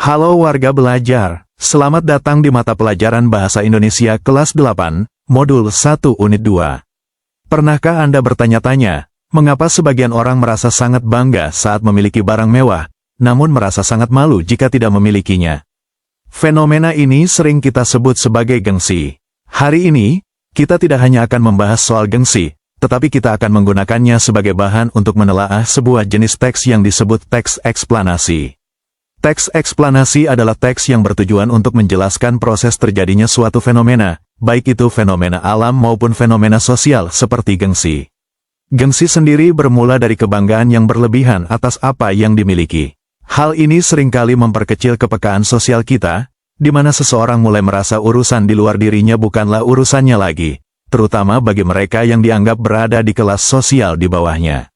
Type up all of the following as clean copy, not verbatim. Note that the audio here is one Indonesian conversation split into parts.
Halo warga belajar, selamat datang di mata pelajaran Bahasa Indonesia kelas 8, Modul 1 Unit 2. Pernahkah Anda bertanya-tanya, mengapa sebagian orang merasa sangat bangga saat memiliki barang mewah, namun merasa sangat malu jika tidak memilikinya? Fenomena ini sering kita sebut sebagai gengsi. Hari ini, kita tidak hanya akan membahas soal gengsi, tetapi kita akan menggunakannya sebagai bahan untuk menelaah sebuah jenis teks yang disebut teks eksplanasi. Teks eksplanasi adalah teks yang bertujuan untuk menjelaskan proses terjadinya suatu fenomena, baik itu fenomena alam maupun fenomena sosial seperti gengsi. Gengsi sendiri bermula dari kebanggaan yang berlebihan atas apa yang dimiliki. Hal ini seringkali memperkecil kepekaan sosial kita, di mana seseorang mulai merasa urusan di luar dirinya bukanlah urusannya lagi, terutama bagi mereka yang dianggap berada di kelas sosial di bawahnya.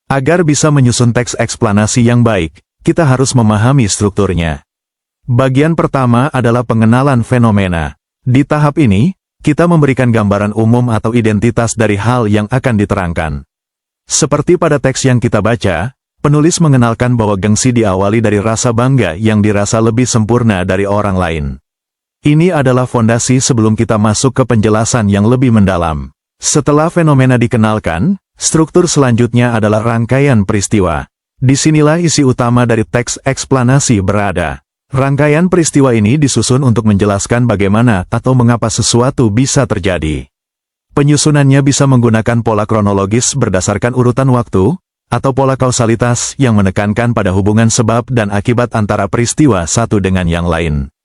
Agar bisa menyusun teks eksplanasi yang baik, kita harus memahami strukturnya. Bagian pertama adalah pengenalan fenomena. Di tahap ini, kita memberikan gambaran umum atau identitas dari hal yang akan diterangkan. Seperti pada teks yang kita baca, penulis mengenalkan bahwa gengsi diawali dari rasa bangga yang dirasa lebih sempurna dari orang lain. Ini adalah fondasi sebelum kita masuk ke penjelasan yang lebih mendalam. Setelah fenomena dikenalkan, struktur selanjutnya adalah rangkaian peristiwa. Disinilah isi utama dari teks eksplanasi berada. Rangkaian peristiwa ini disusun untuk menjelaskan bagaimana atau mengapa sesuatu bisa terjadi. Penyusunannya bisa menggunakan pola kronologis berdasarkan urutan waktu, atau pola kausalitas yang menekankan pada hubungan sebab dan akibat antara peristiwa satu dengan yang lain.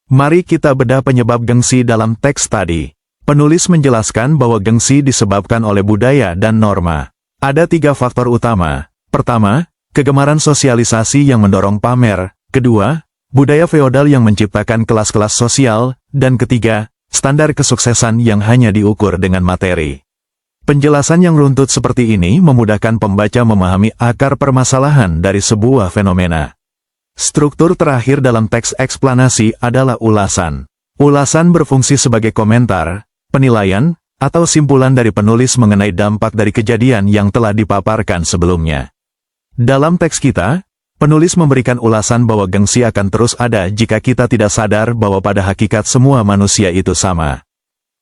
Mari kita bedah penyebab gengsi dalam teks tadi. Penulis menjelaskan bahwa gengsi disebabkan oleh budaya dan norma. Ada 3 faktor utama. Pertama, kegemaran sosialisasi yang mendorong pamer. Kedua, budaya feodal yang menciptakan kelas-kelas sosial. Dan ketiga, standar kesuksesan yang hanya diukur dengan materi. Penjelasan yang runtut seperti ini memudahkan pembaca memahami akar permasalahan dari sebuah fenomena. Struktur terakhir dalam teks eksplanasi adalah ulasan. Ulasan berfungsi sebagai komentar, penilaian, atau simpulan dari penulis mengenai dampak dari kejadian yang telah dipaparkan sebelumnya. Dalam teks kita, penulis memberikan ulasan bahwa gengsi akan terus ada jika kita tidak sadar bahwa pada hakikat semua manusia itu sama.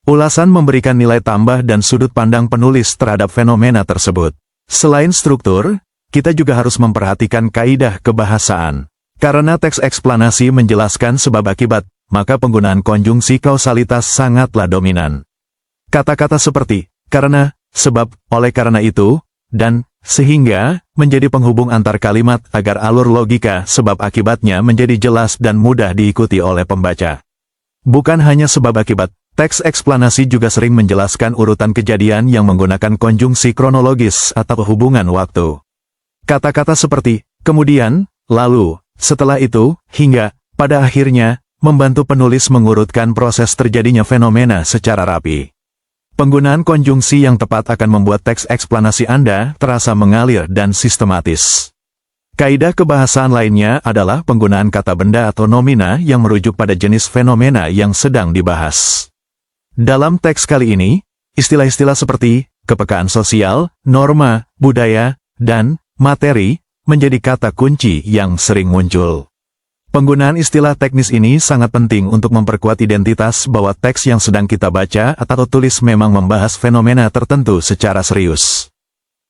Ulasan memberikan nilai tambah dan sudut pandang penulis terhadap fenomena tersebut. Selain struktur, kita juga harus memperhatikan kaidah kebahasaan. Karena teks eksplanasi menjelaskan sebab akibat, maka penggunaan konjungsi kausalitas sangatlah dominan. Kata-kata seperti karena, sebab, oleh karena itu, dan sehingga menjadi penghubung antar kalimat agar alur logika sebab akibatnya menjadi jelas dan mudah diikuti oleh pembaca. Bukan hanya sebab akibat, teks eksplanasi juga sering menjelaskan urutan kejadian yang menggunakan konjungsi kronologis atau hubungan waktu. Kata-kata seperti kemudian, lalu, setelah itu, hingga, pada akhirnya, membantu penulis mengurutkan proses terjadinya fenomena secara rapi. Penggunaan konjungsi yang tepat akan membuat teks eksplanasi Anda terasa mengalir dan sistematis. Kaidah kebahasaan lainnya adalah penggunaan kata benda atau nomina yang merujuk pada jenis fenomena yang sedang dibahas. Dalam teks kali ini, istilah-istilah seperti kepekaan sosial, norma, budaya, dan materi menjadi kata kunci yang sering muncul. Penggunaan istilah teknis ini sangat penting untuk memperkuat identitas bahwa teks yang sedang kita baca atau tulis memang membahas fenomena tertentu secara serius.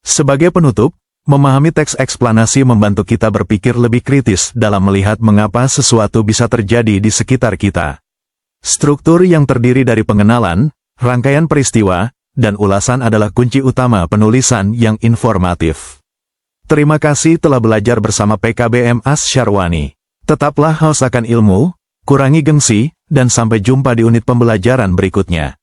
Sebagai penutup, memahami teks eksplanasi membantu kita berpikir lebih kritis dalam melihat mengapa sesuatu bisa terjadi di sekitar kita. Struktur yang terdiri dari pengenalan, rangkaian peristiwa, dan ulasan adalah kunci utama penulisan yang informatif. Terima kasih telah belajar bersama PKBM Asyarwani. Tetaplah haus akan ilmu, kurangi gengsi, dan sampai jumpa di unit pembelajaran berikutnya.